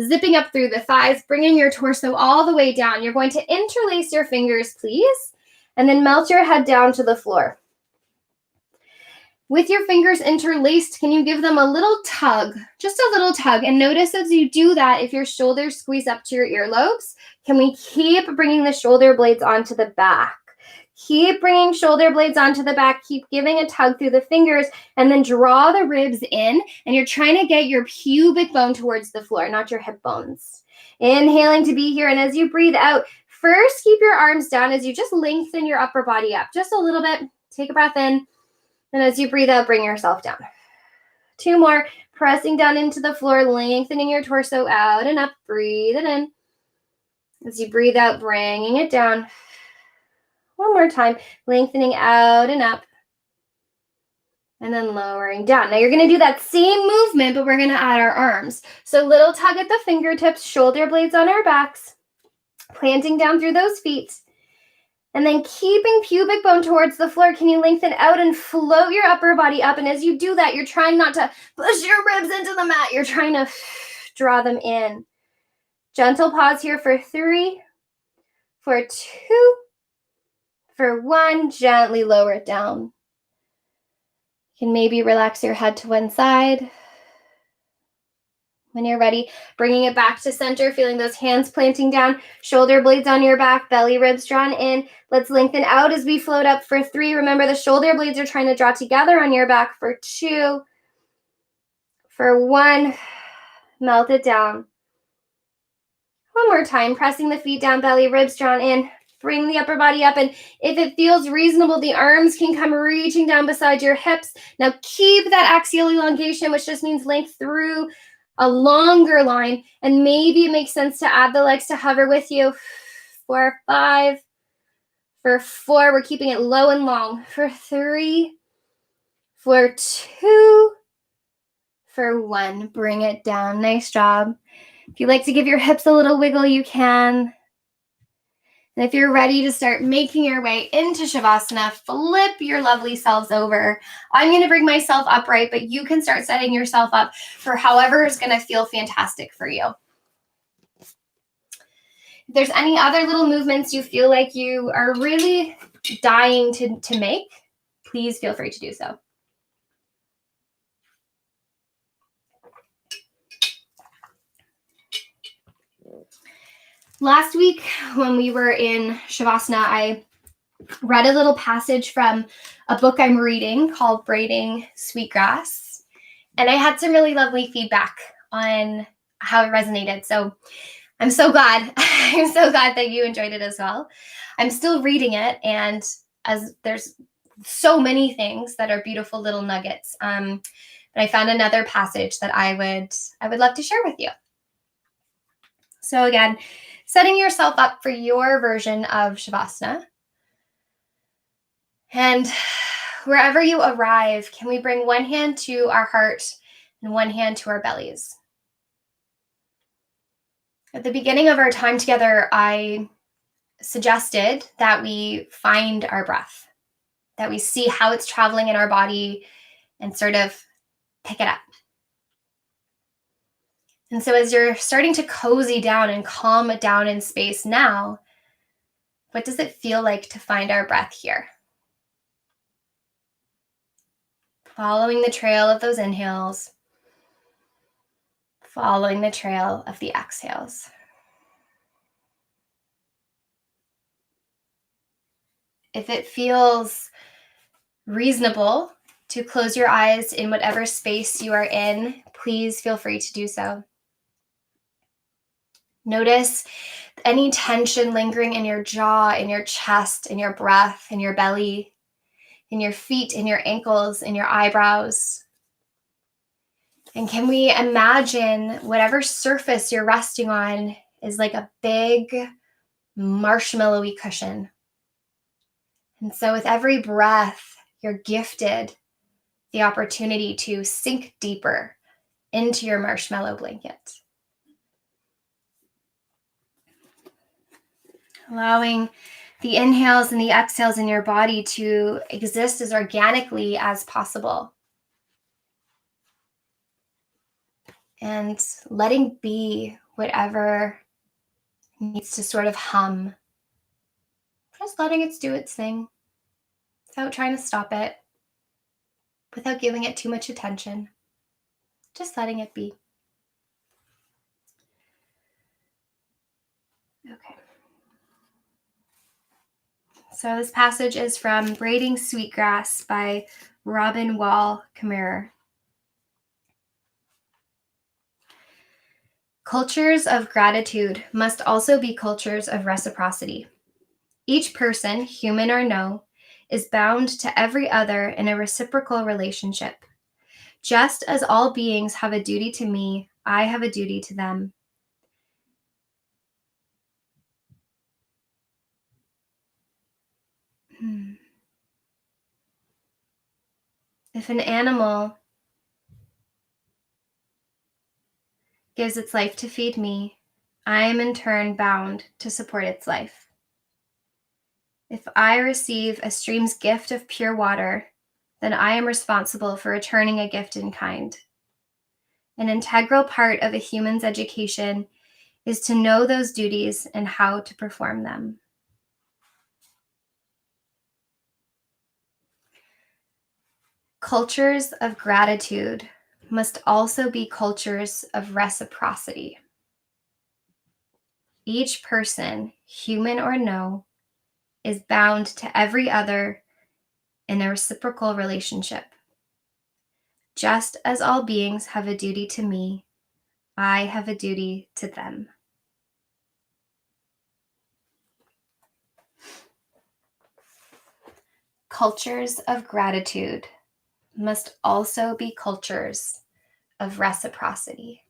S1: Zipping up through the thighs, bringing your torso all the way down. You're going to interlace your fingers, please, and then melt your head down to the floor. With your fingers interlaced, can you give them a little tug, just a little tug? And notice as you do that, if your shoulders squeeze up to your earlobes, can we keep bringing the shoulder blades onto the back? Keep bringing shoulder blades onto the back. Keep giving a tug through the fingers, and then draw the ribs in, and you're trying to get your pubic bone towards the floor, not your hip bones. Inhaling to be here, and as you breathe out, first keep your arms down as you just lengthen your upper body up just a little bit. Take a breath in. And as you breathe out, bring yourself down. 2 more. Pressing down into the floor, lengthening your torso out and up. Breathe it in. As you breathe out, bringing it down. 1 more time. Lengthening out and up. And then lowering down. Now you're going to do that same movement, but we're going to add our arms. So little tug at the fingertips, shoulder blades on our backs. Planting down through those feet. And then keeping pubic bone towards the floor, can you lengthen out and float your upper body up? And as you do that, you're trying not to push your ribs into the mat. You're trying to draw them in. Gentle pause here for 3, for 2, for 1. Gently lower it down. You can maybe relax your head to one side. When you're ready, bringing it back to center, feeling those hands planting down, shoulder blades on your back, belly ribs drawn in. Let's lengthen out as we float up for 3. Remember, the shoulder blades are trying to draw together on your back for 2. For 1, melt it down. 1 more time, pressing the feet down, belly ribs drawn in. Bring the upper body up, and if it feels reasonable, the arms can come reaching down beside your hips. Now keep that axial elongation, which just means length through a longer line, and maybe it makes sense to add the legs to hover with you. For 5, for 4, we're keeping it low and long. For 3, for 2, for 1, bring it down. Nice job. If you like to give your hips a little wiggle, you can. And if you're ready to start making your way into Shavasana, flip your lovely selves over. I'm going to bring myself upright, but you can start setting yourself up for however is going to feel fantastic for you. If there's any other little movements you feel like you are really dying to make, please feel free to do so. Last week, when we were in Shavasana, I read a little passage from a book I'm reading called Braiding Sweetgrass, and I had some really lovely feedback on how it resonated. So I'm so glad. I'm so glad that you enjoyed it as well. I'm still reading it, and as there's so many things that are beautiful little nuggets, but I found another passage that I would love to share with you. So again, setting yourself up for your version of Shavasana. And wherever you arrive, can we bring one hand to our heart and one hand to our bellies? At the beginning of our time together, I suggested that we find our breath, that we see how it's traveling in our body and sort of pick it up. And so as you're starting to cozy down and calm it down in space now, what does it feel like to find our breath here? Following the trail of those inhales, following the trail of the exhales. If it feels reasonable to close your eyes in whatever space you are in, please feel free to do so. Notice any tension lingering in your jaw, in your chest, in your breath, in your belly, in your feet, in your ankles, in your eyebrows. And can we imagine whatever surface you're resting on is like a big marshmallowy cushion. And so with every breath, you're gifted the opportunity to sink deeper into your marshmallow blanket. Allowing the inhales and the exhales in your body to exist as organically as possible. and letting be whatever needs to sort of hum. Just letting it do its thing without trying to stop it, without giving it too much attention. Just letting it be. Okay. So this passage is from Braiding Sweetgrass by Robin Wall Kimmerer. Cultures of gratitude must also be cultures of reciprocity. Each person, human or no, is bound to every other in a reciprocal relationship. Just as all beings have a duty to me, I have a duty to them. If an animal gives its life to feed me, I am in turn bound to support its life. If I receive a stream's gift of pure water, then I am responsible for returning a gift in kind. An integral part of a human's education is to know those duties and how to perform them. Cultures of gratitude must also be cultures of reciprocity. Each person, human or no, is bound to every other in a reciprocal relationship. Just as all beings have a duty to me, I have a duty to them. Cultures of gratitude must also be cultures of reciprocity.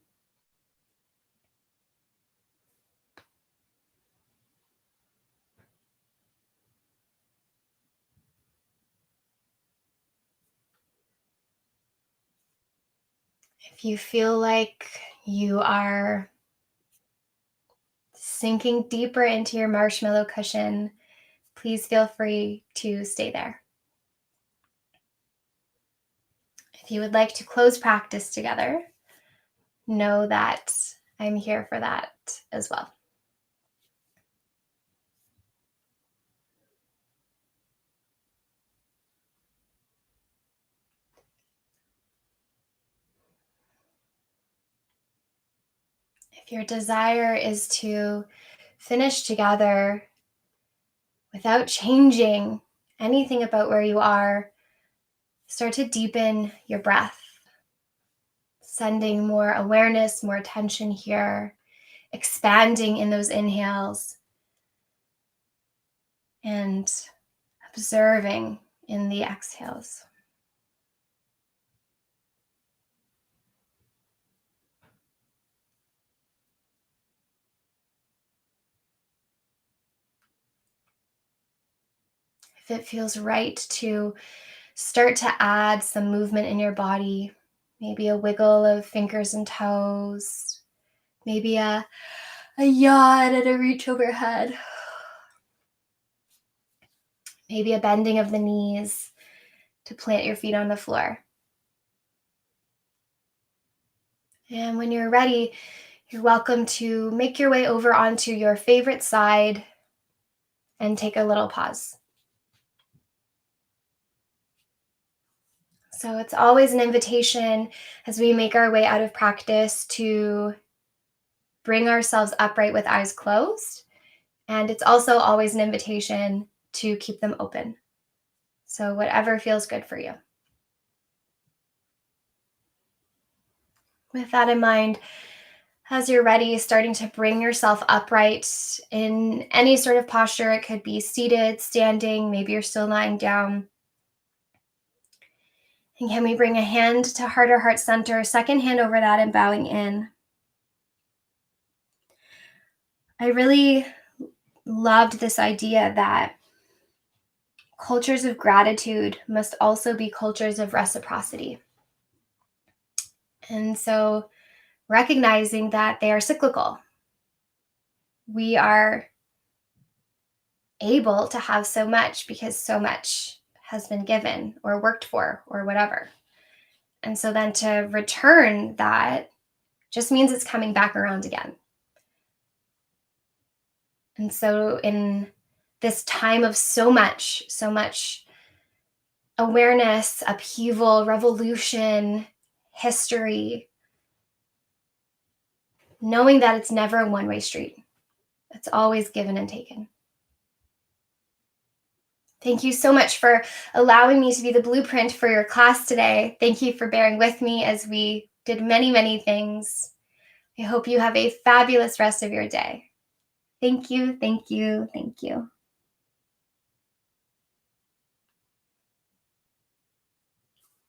S1: If you feel like you are sinking deeper into your marshmallow cushion, please feel free to stay there. If you would like to close practice together, know that I'm here for that as well. If your desire is to finish together without changing anything about where you are, start to deepen your breath, sending more awareness, more attention here, expanding in those inhales, and observing in the exhales. If it feels right to start to add some movement in your body, maybe a wiggle of fingers and toes, maybe a yawn and a reach overhead, maybe a bending of the knees to plant your feet on the floor. And when you're ready, you're welcome to make your way over onto your favorite side and take a little pause. So it's always an invitation as we make our way out of practice to bring ourselves upright with eyes closed. And it's also always an invitation to keep them open. So whatever feels good for you. With that in mind, as you're ready, starting to bring yourself upright in any sort of posture. It could be seated, standing, maybe you're still lying down. And can we bring a hand to heart or heart center, second hand over that and bowing in. I really loved this idea that cultures of gratitude must also be cultures of reciprocity. And so recognizing that they are cyclical. We are able to have so much because so much has been given or worked for or whatever. And so then to return that just means it's coming back around again. And so in this time of so much awareness, upheaval, revolution, history, knowing that it's never a one-way street. It's always given and taken. Thank you so much for allowing me to be the blueprint for your class today. Thank you for bearing with me as we did many, many things. I hope you have a fabulous rest of your day. Thank you, thank you, thank you.